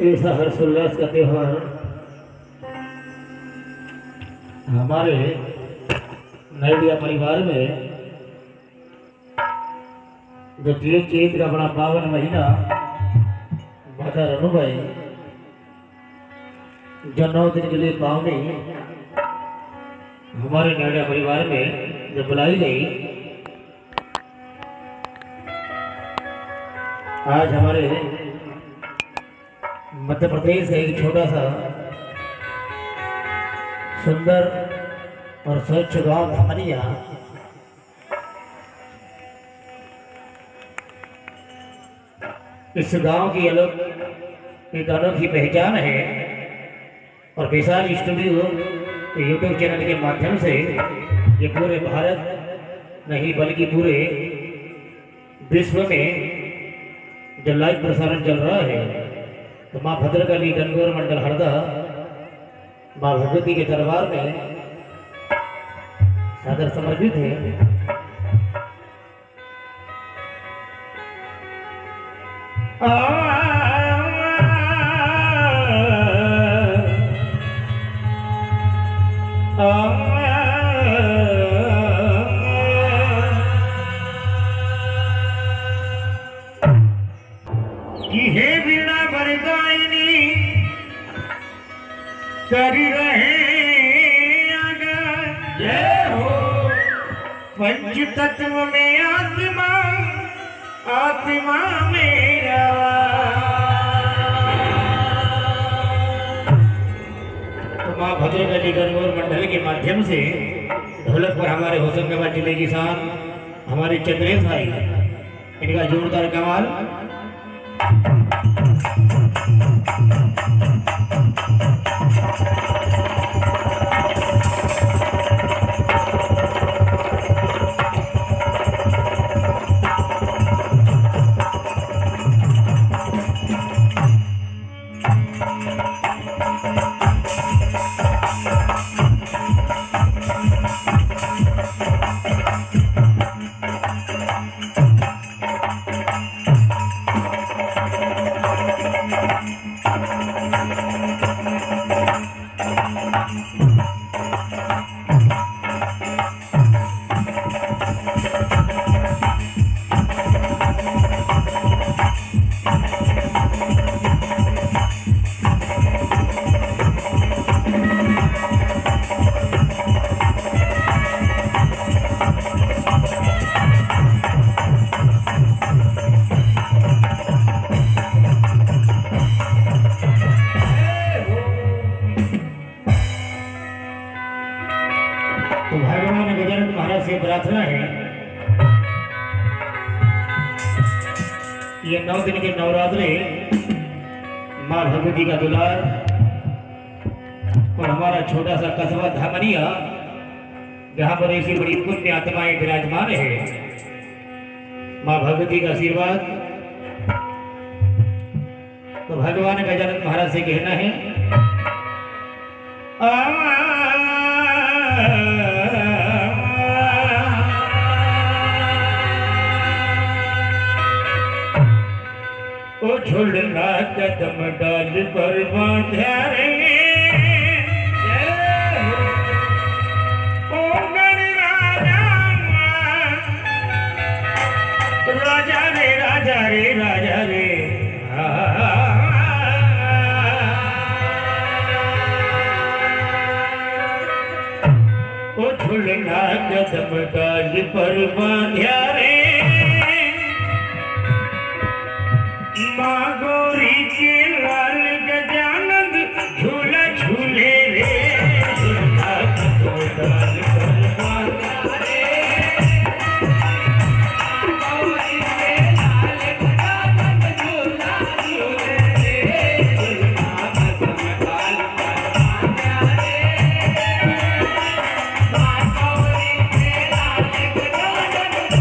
ऐसा हर्षोल्लास का त्योहार हमारे नैडिया परिवार में जो चैत का बड़ा पावन महीना माता रनुबाई जो 9 दिन के लिए पावनी हमारे नैडिया परिवार में जब बुलाई गई, आज हमारे मध्य प्रदेश का एक छोटा सा सुंदर और स्वच्छ गांव धामनिया इस गांव की एक अनोखी पहचान है और विशाल स्टूडियो यूट्यूब चैनल के माध्यम से ये पूरे भारत नहीं बल्कि पूरे विश्व में जो लाइव प्रसारण चल रहा है, तो माँ भद्रकाली गणगौर मंडल हरदा माँ भगवती के दरबार में सादर समर्पित है। कर रहे अगर जय हो पंच तत्व में आत्मा आत्मा मेरा तो माँ भद्रकाली गणगौर मंडल के माध्यम से ढोलक पर हमारे होशंगाबाद जिले की शान हमारे चंद्रेश भाई इनका जोरदार कमाल। तो भगवान गजानन महाराज से प्रार्थना है ये 9 दिन के नवरात्रे माँ भगवती का दुलार और हमारा छोटा सा कस्बा धामनिया जहाँ पर ऐसी बड़ी पुण्य आत्माएं विराजमान है, माँ भगवती का आशीर्वाद। तो भगवान गजानन महाराज से कहना है ओ झुलना कदम डाल पर बांधा रे ओ गणराजा राजा रे राजा रे राजा रे ओ झुलना कदम डाल पर बांधा रे माँ गौरी के लाल गजानंद झूला झूले रे झूला डाल पर बांधा रे गौरी के लाल गजानंद झूला झूले रे झूला डाल पर बांधा रे माँ गौरी के लाल गजानंद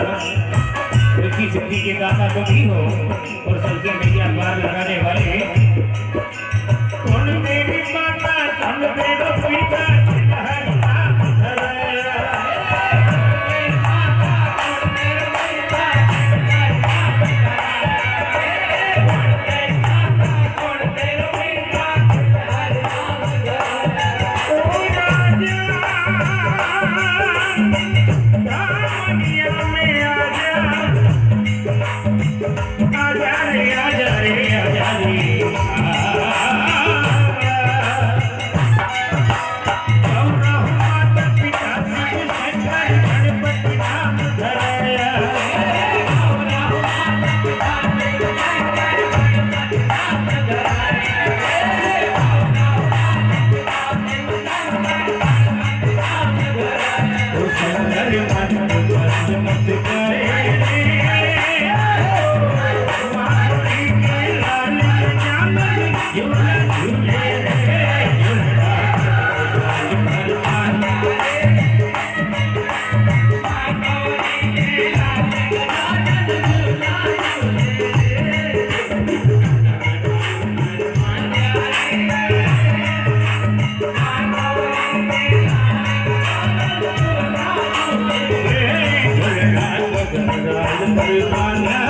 उसकी सिद्धि के दाता तो भी हो और सबके नैया पार लगाने वाले। कौन तेरी माता कौन तेरा पिता हरि नाम धराया। Hare